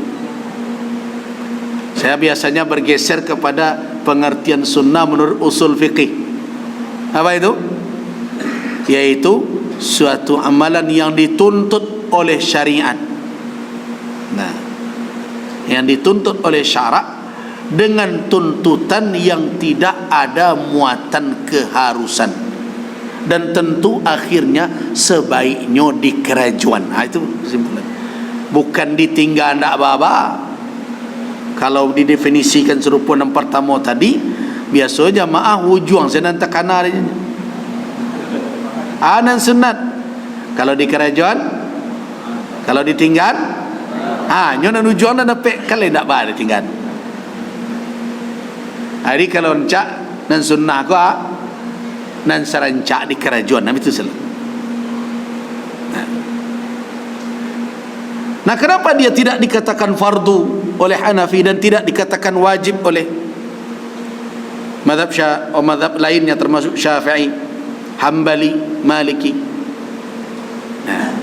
Saya biasanya bergeser kepada pengertian sunnah menurut usul fikih. Apa itu? Yaitu suatu amalan yang dituntut oleh syariat. Nah, yang dituntut oleh syarak dengan tuntutan yang tidak ada muatan keharusan, dan tentu akhirnya sebaiknya di kerajuan. Itu kesimpulan. Bukan ditinggal ndak apa-apa. Kalau didefinisikan serupa yang pertama tadi, biasa jamaah wujuang sedang tekana anan sunat. Kalau di kerajaan, kalau ditinggal, nyonan wujuang dan dapat kali ndak bah ditinggal. Hari kalau encak dan sunnah ko nan sarancak di kerajaan, nabi itu salah. Nah, kenapa dia tidak dikatakan fardu oleh Hanafi dan tidak dikatakan wajib oleh mazhab lainnya termasuk Syafi'i, Hambali, Maliki? Nah,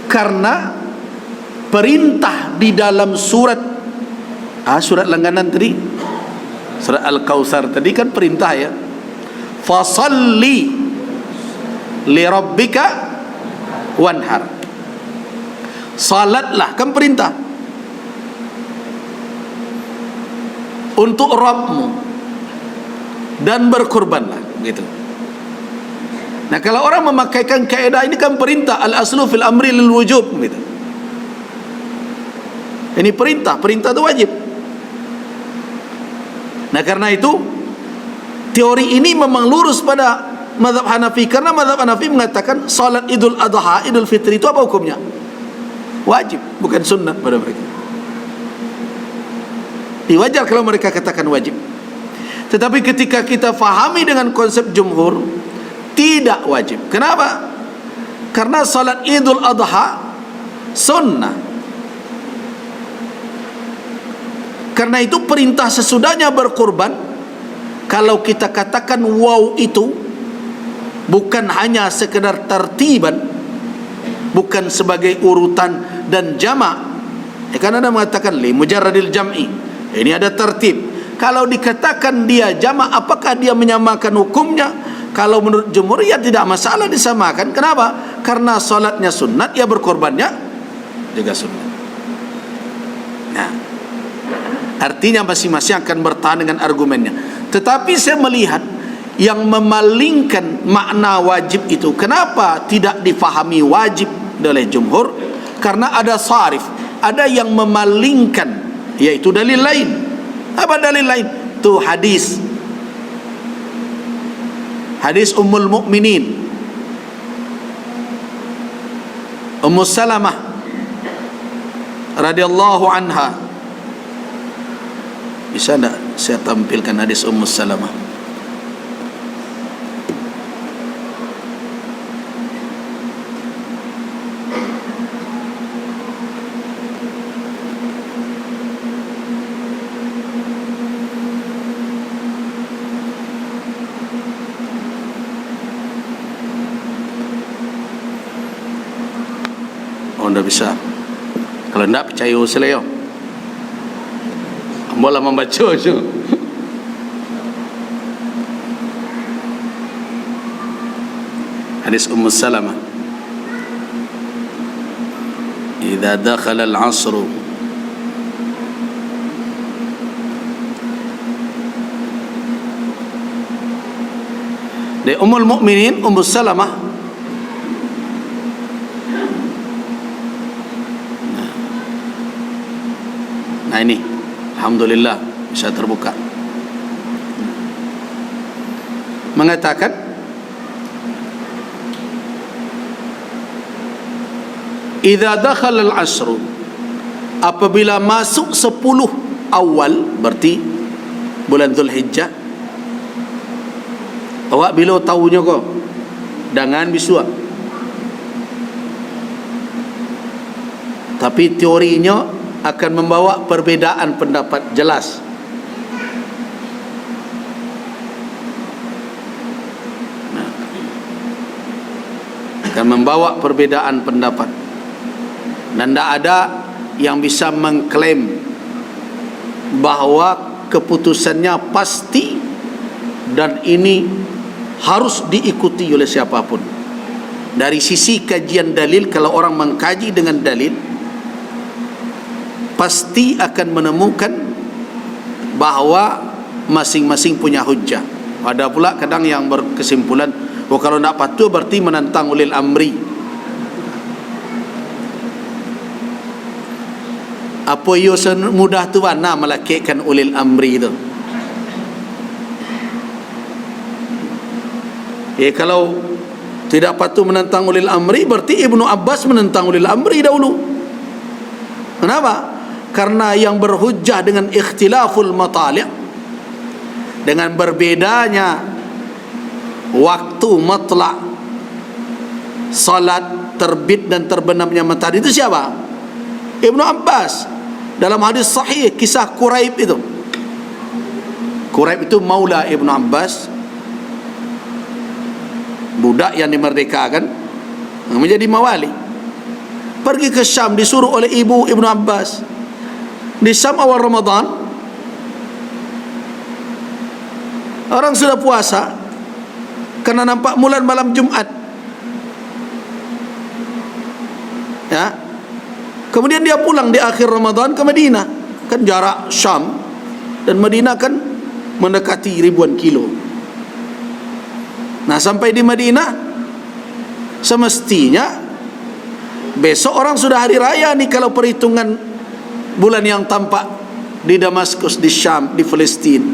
karena perintah di dalam surat langganan tadi, surat Al-Kautsar tadi kan perintah ya. Fasalli li rabbika wanhar. Salatlah, kan perintah untuk Rabbmu dan berkorbanlah, gitu. Nah, kalau orang memakaikan kaedah ini kan perintah, al-aslu fil amri lil wujub, gitu. Ini perintah itu wajib. Nah, karena itu teori ini memang lurus pada mazhab Hanafi, karena mazhab Hanafi mengatakan salat Idul Adha, Idul Fitri itu apa hukumnya? Wajib, bukan sunnah pada mereka. Wajar kalau mereka katakan wajib. Tetapi ketika kita fahami dengan konsep jumhur, tidak wajib. Kenapa? Karena salat Idul Adha sunnah. Karena itu perintah sesudahnya berkorban, kalau kita katakan wow itu bukan hanya sekedar tertiban, bukan sebagai urutan dan jamak. Kan ada mengatakan li mujarradil jam'i, ini ada tertib. Kalau dikatakan dia jamak, apakah dia menyamakan hukumnya? Kalau menurut jumhur ya tidak masalah disamakan. Kenapa? Karena salatnya sunat, ya berkorbannya juga sunat. Nah, artinya masing-masing akan bertahan dengan argumennya. Tetapi saya melihat yang memalingkan makna wajib itu, kenapa tidak difahami wajib oleh jumhur? Karena ada sarif, ada yang memalingkan, yaitu dalil lain. Apa dalil lain? Itu hadis Ummul Mukminin Ummu Salamah radhiyallahu anha. Bisa tidak saya tampilkan hadis Ummu Salamah? Anda bisa. Kalau tidak percaya usulnya, boleh membaca je. Hadis Ummu Salamah, "Idza dakhala al-'asr di Ummul Mukminin Ummu Salamah Nah ini, alhamdulillah bisa terbuka. Mengatakan, idza dakhala al-'asr, apabila masuk 10 awal, berarti bulan Zulhijjah. Awak bila tahunya kau? Dengan bisua. Tapi teorinya akan membawa perbedaan pendapat jelas. akan membawa perbedaan pendapat, dan tidak ada yang bisa mengklaim bahawa keputusannya pasti dan ini harus diikuti oleh siapapun. Dari sisi kajian dalil, kalau orang mengkaji dengan dalil, pasti akan menemukan bahawa masing-masing punya hujjah. Ada pula kadang yang berkesimpulan, oh kalau tidak patuh berarti menentang ulil amri. Apa yo semudah tu mana melakitkan ulil amri itu? Kalau tidak patuh menentang ulil amri, berarti Ibnu Abbas menentang ulil amri dahulu. Kenapa? Karena yang berhujjah dengan ikhtilaful matali', dengan berbedanya waktu matla' salat terbit dan terbenamnya matahari, itu siapa? Ibnu Abbas. Dalam hadis sahih kisah Quraib itu. Quraib itu maula Ibnu Abbas, budak yang dimerdekakan menjadi mawali. Pergi ke Syam disuruh oleh ibu Ibnu Abbas. Di Syam awal Ramadan, orang sudah puasa karena nampak bulan malam Jumat. Ya. Kemudian dia pulang di akhir Ramadan ke Madinah. Kan jarak Syam dan Madinah kan mendekati ribuan kilo. Nah, sampai di Madinah semestinya besok orang sudah hari raya nih kalau perhitungan bulan yang tampak di Damaskus, di Syam, di Palestina.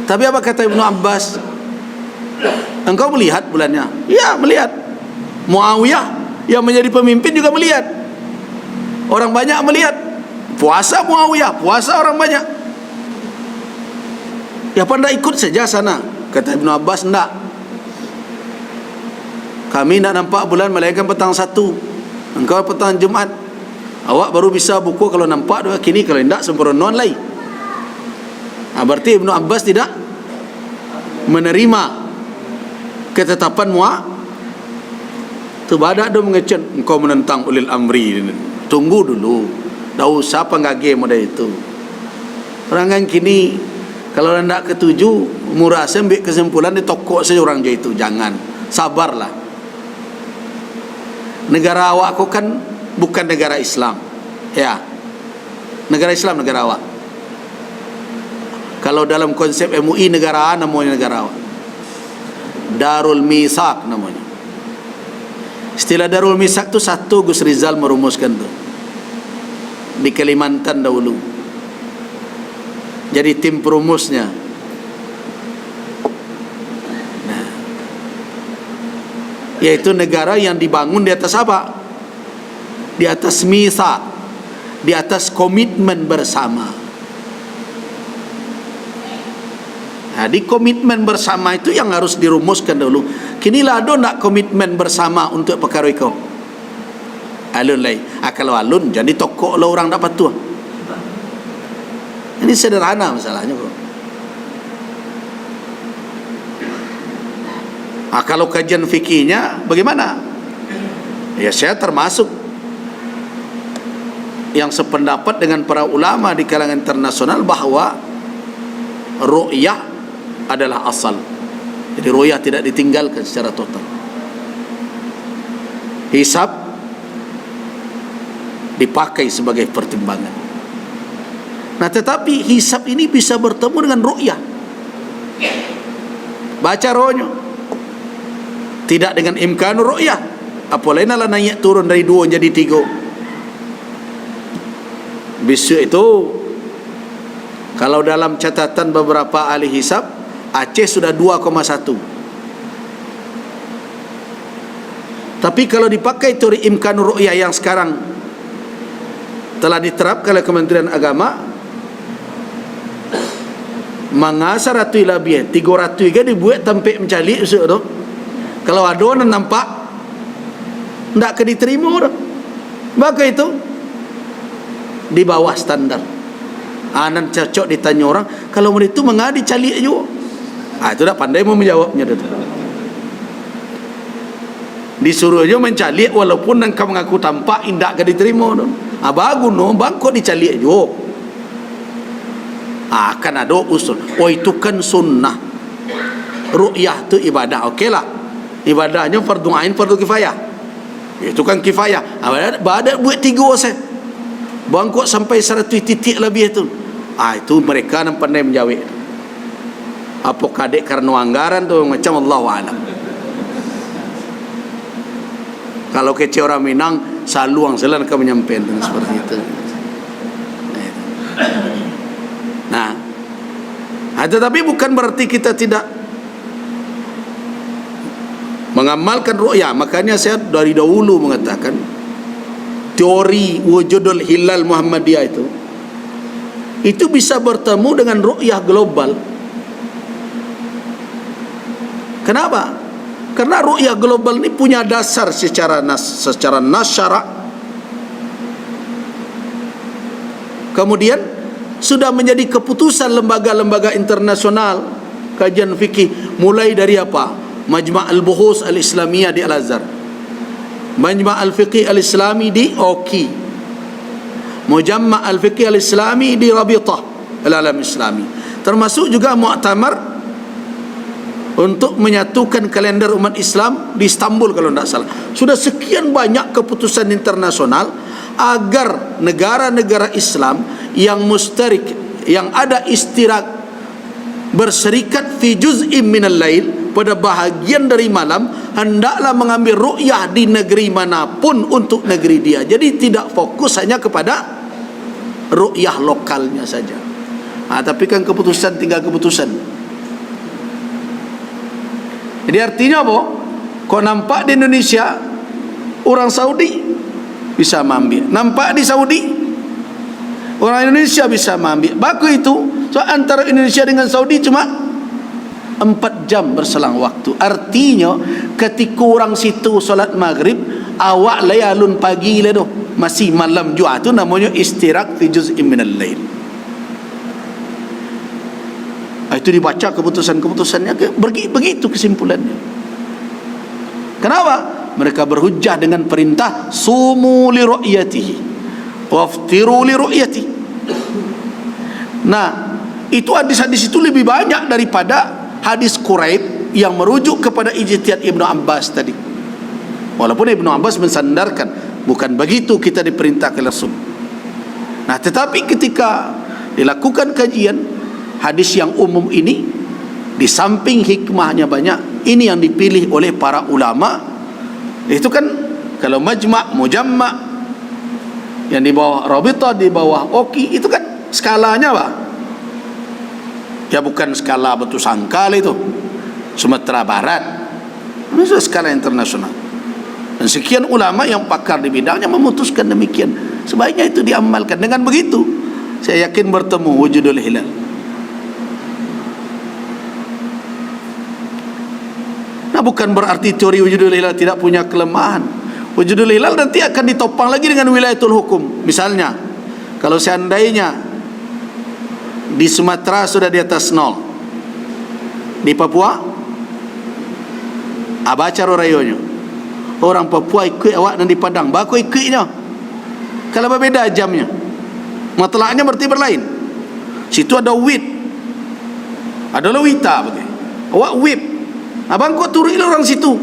Tapi apa kata Ibnu Abbas? Engkau melihat bulannya? Ya, melihat. Muawiyah yang menjadi pemimpin juga melihat. Orang banyak melihat. Puasa Muawiyah, puasa orang banyak. Ya, apa tidak ikut saja sana? Kata Ibnu Abbas, tidak. Kami nak nampak bulan melainkan petang 1. Engkau petang Jumat. Awak baru bisa buku kalau nampak dua. Kini kalau tidak sempurna lain. Berarti Ibnu Abbas tidak menerima ketetapan tu badak dia mengecen engkau menentang ulil amri. Tunggu dulu, dah usah panggage model itu. Orang kan kini kalau hendak ketuju murasa ambil kesimpulan di tokok saja orang je itu. Jangan, sabarlah. Negara awak kau kan bukan negara Islam. Ya, negara Islam negara awak. Kalau dalam konsep MUI negara A namanya negara awak. Darul Misak namanya. Istilah Darul Misak tu satu Gus Rizal merumuskan tu di Kalimantan dahulu. Jadi tim perumusnya. Nah, yaitu negara yang dibangun di atas apa? Di atas misak, di atas komitmen bersama. Nah, di komitmen bersama itu yang harus dirumuskan dulu. Kini lah ada nak komitmen bersama untuk perkara itu. Alun lain. Kalau alun jadi tokok lah orang dapat tu. Ini sederhana masalahnya, bro. Kalau kajian fikihnya bagaimana? Ya, saya termasuk yang sependapat dengan para ulama di kalangan internasional bahawa ru'yah adalah asal. Jadi ru'yah tidak ditinggalkan secara total. Hisab dipakai sebagai pertimbangan. Nah, tetapi hisab ini bisa bertemu dengan ru'yah. Baca rohnya. Tidak dengan imkan ru'yah. Apalagi lah naik turun dari 2 jadi 3. Besok itu kalau dalam catatan beberapa ahli hisab, Aceh sudah 2,1. Tapi kalau dipakai teori imkan ru'yah yang sekarang telah diterapkan oleh Kementerian Agama, mangasa ratu lebih 300 ke dibuat tampik mencalik besok tu. Kalau ada orang nampak tidak ke diterima dah. Maka itu di bawah standar. Anan cocok ditanya orang, kalau mereka itu mengadi calik juga. Itu dah pandai mau menjawabnya tu. Disuruh aja mencalik walaupun engkau mengaku tampak indak ke diterima tu. Bagus no, bangkok dicalik jo. Kan ada usul. Oh itu kan sunnah. Ru'yah tu ibadah. Okeylah. Ibadahnya fardu ain, fardu kifayah. Itu kan kifayah. Badat buat 3 saya. Bangkok sampai 100 titik lebih tu. Itu mereka yang pandai menjawab. Apa kadek karena anggaran tu macam Allahu a'lam. Kalau kece orang Minang saluang selan ke menyampaikan seperti itu. Nah, tetapi bukan berarti kita tidak mengamalkan ru'yah. Makanya saya dari dahulu mengatakan teori wujudul hilal Muhammadiyah itu bisa bertemu dengan ru'yah global. Kenapa? Karena ru'yah global ini punya dasar secara nas syarak. Kemudian sudah menjadi keputusan lembaga-lembaga internasional kajian fikih, mulai dari apa? Majma' al-Buhus al-Islamiyah di Al-Azhar, Majma' al-Fiqih al-Islami di OKI, Mujamma' al-Fiqih al-Islami di Rabitah al-Alam Islami, termasuk juga Mu'tamar untuk menyatukan kalender umat Islam di Istanbul kalau tidak salah. Sudah sekian banyak keputusan internasional agar negara-negara Islam yang mustarik, yang ada istirak, berserikat fi juz'im minal lail, pada bahagian dari malam, hendaklah mengambil ru'yah di negeri manapun untuk negeri dia. Jadi tidak fokus hanya kepada ru'yah lokalnya saja. Tapi kan keputusan tinggal keputusan. Jadi artinya apa? Kau nampak di Indonesia, orang Saudi bisa mengambil. Nampak di Saudi, orang Indonesia bisa mengambil. Baku itu, so antara Indonesia dengan Saudi cuma 4 jam berselang waktu. Artinya ketika orang situ solat maghrib, awak layalun pagi lah tu, masih malam juga. Tu namanya istirak fi juz'im minal lail. Itu dibaca keputusan-keputusannya, begitu kesimpulannya. Kenapa? Mereka berhujjah dengan perintah sumu li ru'yatihi waftiru li ru'yatihi. Nah, itu hadis-hadis itu lebih banyak daripada hadis Quraib yang merujuk kepada ijtihad Ibnu Abbas tadi. Walaupun Ibnu Abbas mensandarkan bukan begitu kita diperintahkan Rasul. Nah, tetapi ketika dilakukan kajian hadis yang umum ini, di samping hikmahnya banyak, ini yang dipilih oleh para ulama. Itu kan kalau majma', mujamma' yang di bawah Rabitah, di bawah OKI, itu kan skalanya apa? Ya bukan skala batu sangkal itu, Sumatera Barat. Ini sudah skala internasional. Dan sekian ulama yang pakar di bidangnya memutuskan demikian. Sebaiknya itu diamalkan. Dengan begitu, saya yakin bertemu wujudul hilal. Nah, bukan berarti teori wujudul hilal tidak punya kelemahan. Wujudul hilal nanti akan ditopang lagi dengan wilayatul hukum. Misalnya, kalau seandainya di Sumatera sudah di atas 0, di Papua baca rayonya, orang Papua ikut awak dan di Padang baku ikutnya. Kalau berbeda jamnya, matlaknya berarti berlain. Situ ada wit, ada lawita begitu. Awak wit, abang kau turun orang situ,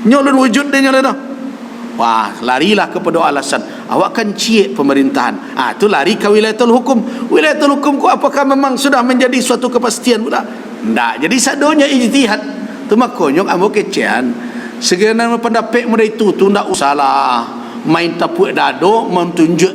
nyolon wujud dia nyolon dah. Wah, larilah kepada alasan awak kan ciek pemerintahan. Itu lari ke wilayatul hukum. Wilayatul hukum ku apakah memang sudah menjadi suatu kepastian pula? Tidak. Jadi sadonya ijtihad. Tu makonyong ambo kecean. Segala pendapat muda itu tu ndak usahlah main tapuk dado menunjuk